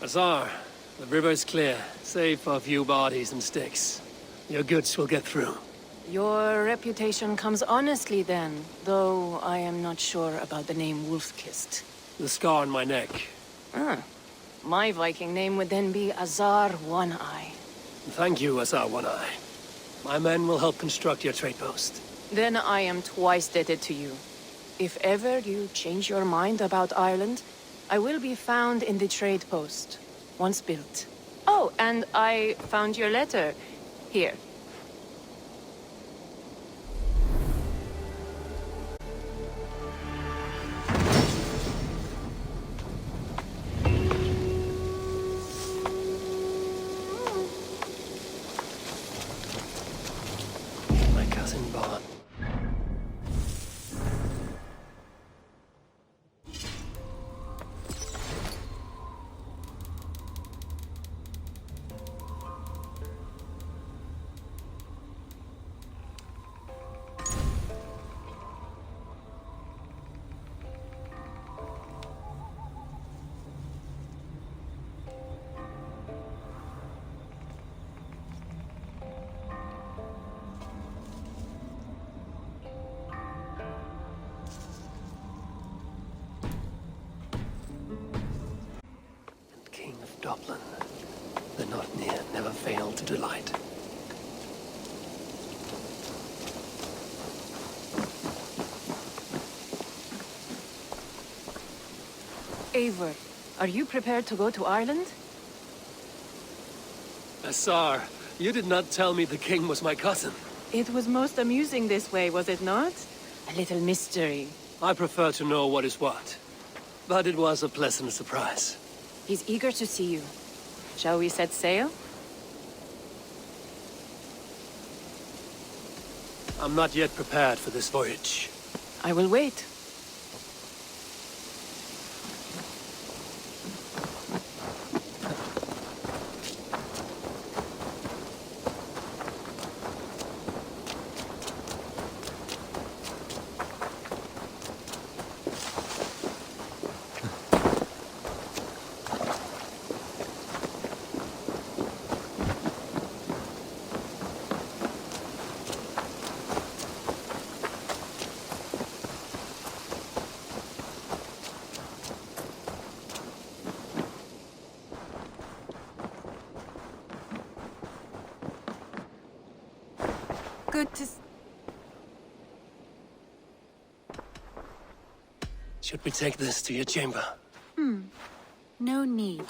Azar, the river's clear, save for a few bodies and sticks. Your goods will get through. Your reputation comes honestly then, though I am not sure about the name Wolf-Kissed. The scar on my neck. Ah. My Viking name would then be Azar One-Eye. Thank you, Azar One-Eye. My men will help construct your trade post. Then I am twice indebted to you. If ever you change your mind about Ireland, I will be found in the trade post, once built. Oh, and I found your letter. Here. My cousin Bárid. King of Dublin. The not near never fail to delight. Eivor, are you prepared to go to Ireland? Azar, you did not tell me the king was my cousin. It was most amusing this way, was it not? A little mystery. I prefer to know what is what. But it was a pleasant surprise. He's eager to see you. Shall we set sail? I'm not yet prepared for this voyage. I will wait. Good to... Should we take this to your chamber? No need.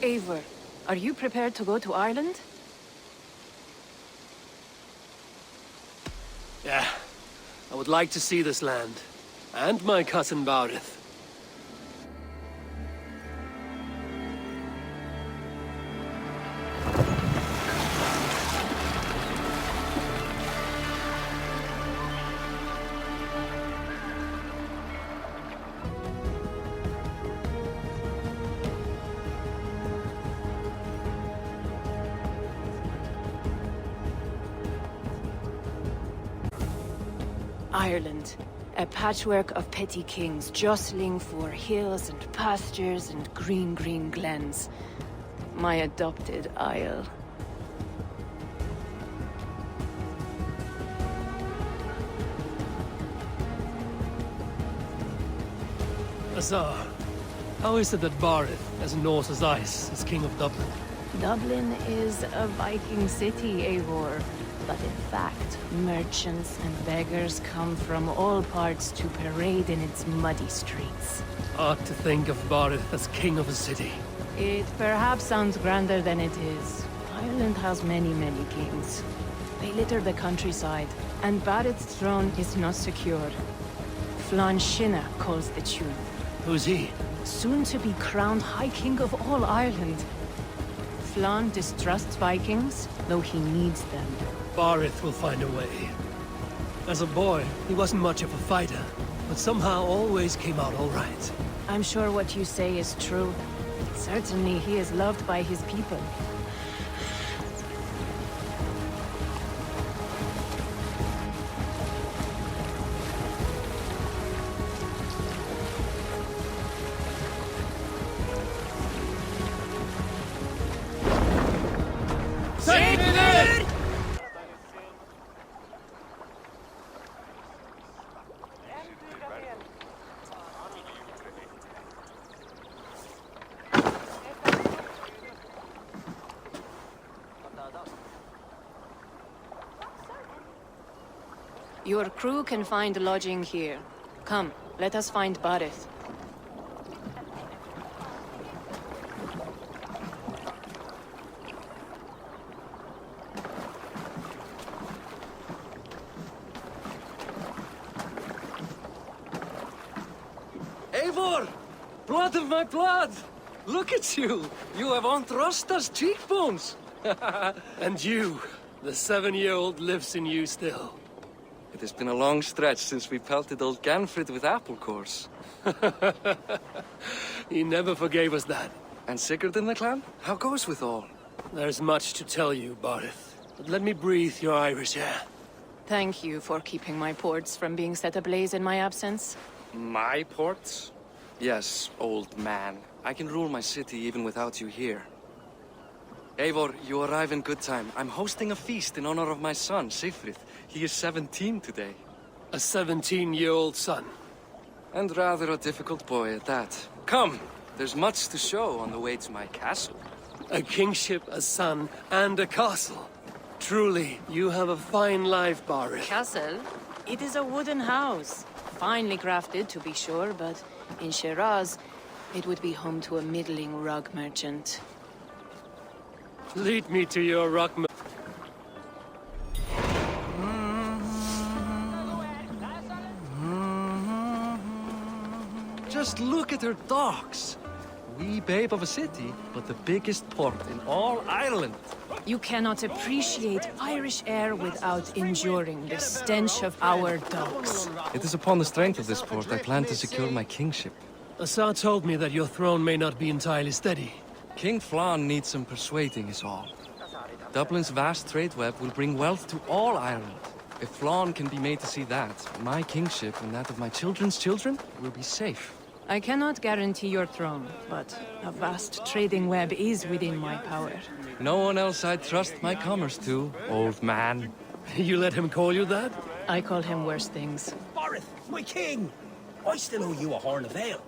Eivor, are you prepared to go to Ireland? Yeah. I would like to see this land. And my cousin Bárid. Ireland. A patchwork of petty kings jostling for hills and pastures and green glens. My adopted isle. Azar, how is it that Bárid, as north as ice, is king of Dublin? Dublin is a Viking city, Eivor. But in fact, merchants and beggars come from all parts to parade in its muddy streets. Odd to think of Bárid as king of a city. It perhaps sounds grander than it is. Ireland has many, many kings. They litter the countryside, and Bárid's throne is not secure. Flann Sinna calls the tune. Who's he? Soon to be crowned High King of all Ireland. Flann distrusts Vikings, though he needs them. Bárid will find a way. As a boy, he wasn't much of a fighter, but somehow always came out all right. I'm sure what you say is true. Certainly he is loved by his people. Your crew can find lodging here. Come, let us find Bárid. Eivor! Blood of my blood! Look at you! You have Aunt Rosta's cheekbones! And you, the 7-year-old lives in you still. It has been a long stretch since we pelted old Ganfrid with apple cores. He never forgave us that. And Sigurd in the clan? How goes with all? There's much to tell you, Bárid, but let me breathe your Irish air. Thank you for keeping my ports from being set ablaze in my absence. My ports? Yes, old man. I can rule my city even without you here. Eivor, you arrive in good time. I'm hosting a feast in honor of my son, Sigfrid. He is 17 today. A 17-year-old son. And rather a difficult boy at that. Come, there's much to show on the way to my castle. A kingship, a son, and a castle. Truly, you have a fine life, Bárid. Castle? It is a wooden house. Finely crafted, to be sure, but in Shiraz, it would be home to a middling rug merchant. Lead me to your rock. Just look at her docks. Wee babe of a city, but the biggest port in all Ireland. You cannot appreciate Irish air without enduring the stench of our docks. It is upon the strength of this port I plan to secure my kingship. Azar told me that your throne may not be entirely steady. King Flann needs some persuading is all. Dublin's vast trade web will bring wealth to all Ireland. If Flann can be made to see that, my kingship and that of my children's children will be safe. I cannot guarantee your throne, but a vast trading web is within my power. No one else I'd trust my commerce to, old man. You let him call you that? I call him worse things. Bárid, my king! I still owe you a horn of ale.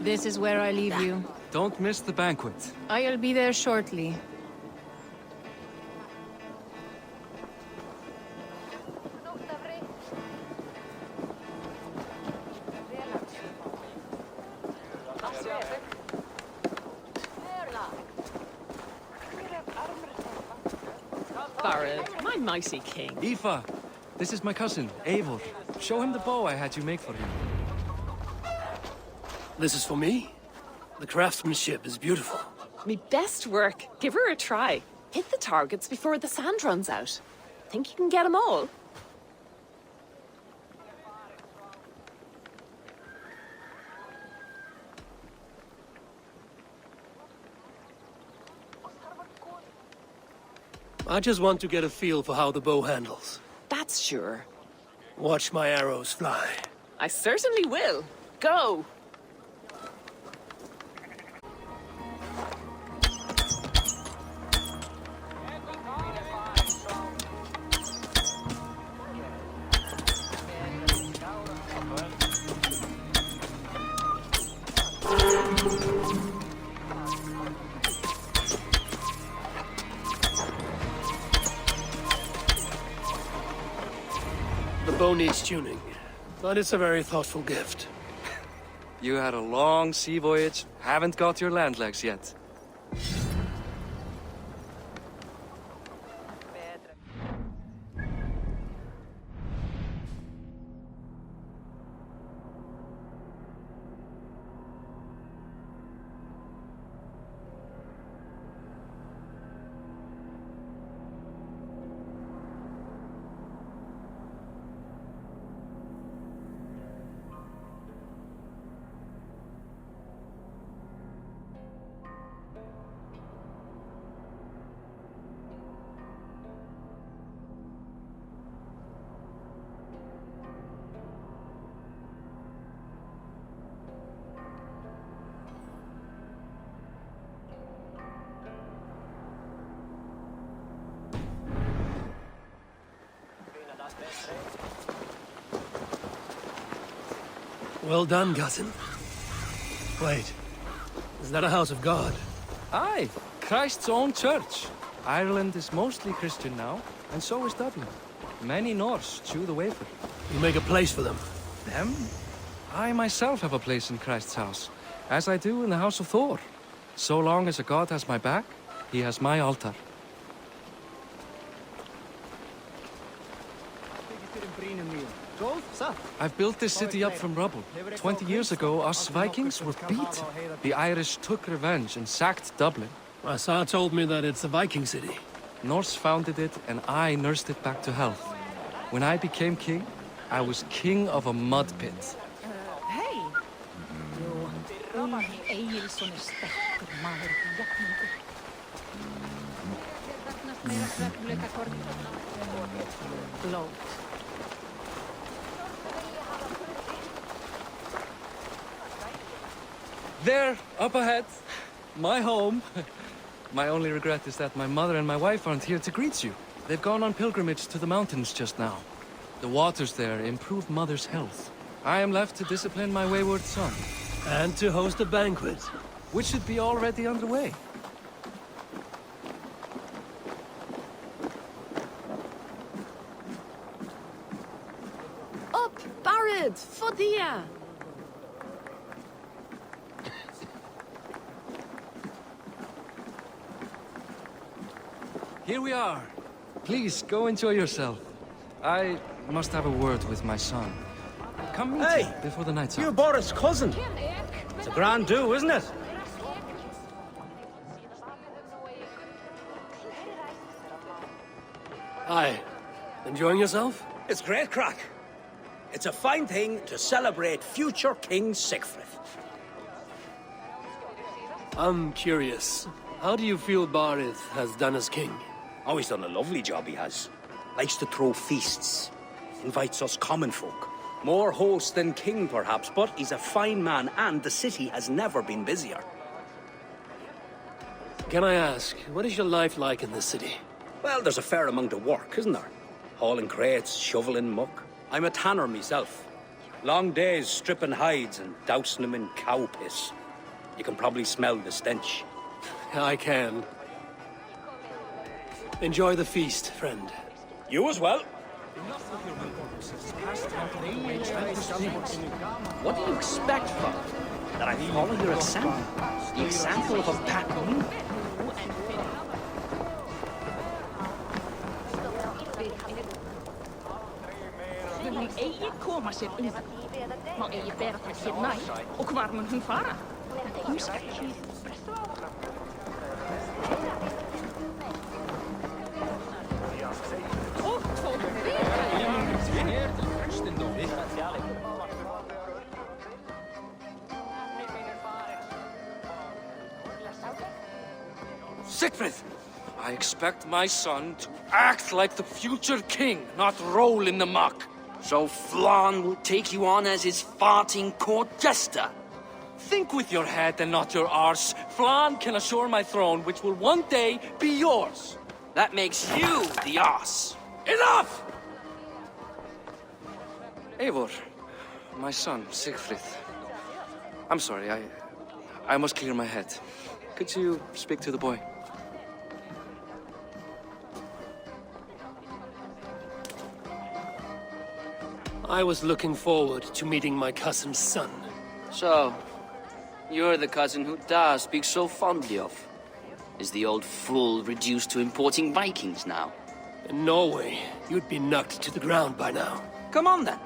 This is where I leave you. Don't miss the banquet. I'll be there shortly. Bárid, my mighty king. Aoife, this is my cousin, Eivor. Show him the bow I had you make for him. This is for me? The craftsmanship is beautiful. Me best work. Give her a try. Hit the targets before the sand runs out. Think you can get them all? I just want to get a feel for how the bow handles. That's sure. Watch my arrows fly. I certainly will. Go! needs tuning, but it's a very thoughtful gift. You had a long sea voyage, haven't got your land legs yet. Well done, cousin. Wait, is that a house of God? Aye, Christ's own church. Ireland is mostly Christian now, and so is Dublin. Many Norse chew the wafer. You make a place for them. Them? I myself have a place in Christ's house, as I do in the house of Thor. So long as a god has my back, he has my altar. I've built this city up from rubble. 20 years ago, us Vikings were beat. The Irish took revenge and sacked Dublin. Azar told me that it's a Viking city. Norse founded it, and I nursed it back to health. When I became king, I was king of a mud pit. Hei! Jú, Egilson sterkur maður í jafningu. Meira regluleika Blóð. There, up ahead, my home. My only regret is that my mother and my wife aren't here to greet you. They've gone on pilgrimage to the mountains just now. The waters there improve mother's health. I am left to discipline my wayward son. And to host a banquet. Which should be already underway. Up, Bárid, Fodia! Here we are. Please, go enjoy yourself. I must have a word with my son. Come meet him before the night's You're out. Boris' cousin. It's a grand do, isn't it? Aye. Enjoying yourself? It's great crack. It's a fine thing to celebrate future King Sigfrid. I'm curious. How do you feel Bárid has done as king? Oh, he's done a lovely job, he has. Likes to throw feasts. Invites us common folk. More host than king, perhaps, but he's a fine man, and the city has never been busier. Can I ask, what is your life like in this city? Well, there's a fair amount of work, isn't there? Hauling crates, shoveling muck. I'm a tanner myself. Long days stripping hides and dousing them in cow piss. You can probably smell the stench. I can. Enjoy the feast, friend. You as well. What do you expect from me? That I follow your example? The example of a pack mule? Þau mun eigi koma sér undan. Má eigi bera það hér nær. Og hvar mun hún fara? Þetta ýmska hlýð. Og tók Sigfrid! I expect my son to act like the future king, not roll in the muck. So Flann will take you on as his farting court jester? Think with your head and not your arse. Flann can assure my throne, which will one day be yours. That makes you the ass. Enough! Eivor, my son, Sigfrid. I'm sorry, I must clear my head. Could you speak to the boy? I was looking forward to meeting my cousin's son. So, you're the cousin who Da speaks so fondly of. Is the old fool reduced to importing Vikings now? In Norway, you'd be knocked to the ground by now. Come on then.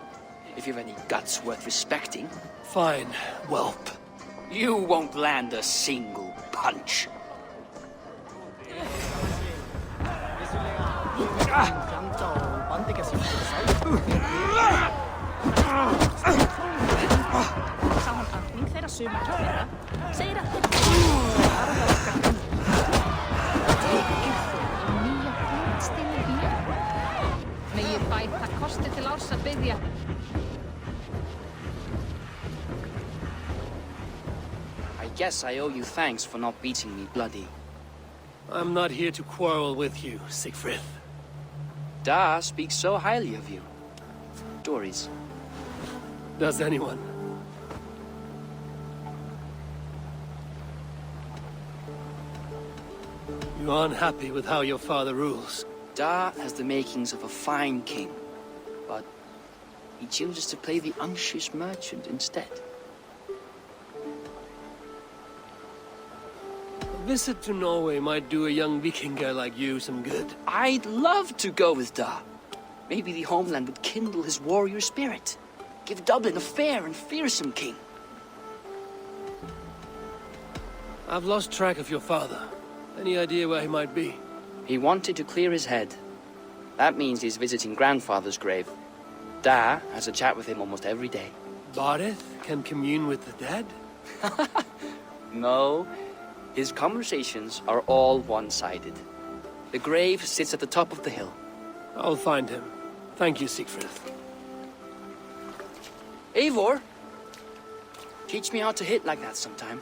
If you've any guts worth respecting. Fine, whelp. You won't land a single punch. Sá hann andning þeirra sumar í fyrra. Segir að þeir arfa okkar Eivor í nýja blótsteini bíó. Megið bæta kosti til árs að biðja. I guess I owe you thanks for not beating me bloody. I'm not here to quarrel with you, Siegfried. Da speaks so highly of you. Doris. Does anyone? You aren't happy with how your father rules. Da has the makings of a fine king, but he chooses to play the unctuous merchant instead. A visit to Norway might do a young Vikinger like you some good. I'd love to go with Da. Maybe the homeland would kindle his warrior spirit. Give Dublin a fair and fearsome king. I've lost track of your father. Any idea where he might be? He wanted to clear his head. That means he's visiting grandfather's grave. Da has a chat with him almost every day. Bárid can commune with the dead? No, his conversations are all one-sided. The grave sits at the top of the hill. I'll find him. Thank you, Siegfried. Eivor, teach me how to hit like that sometime.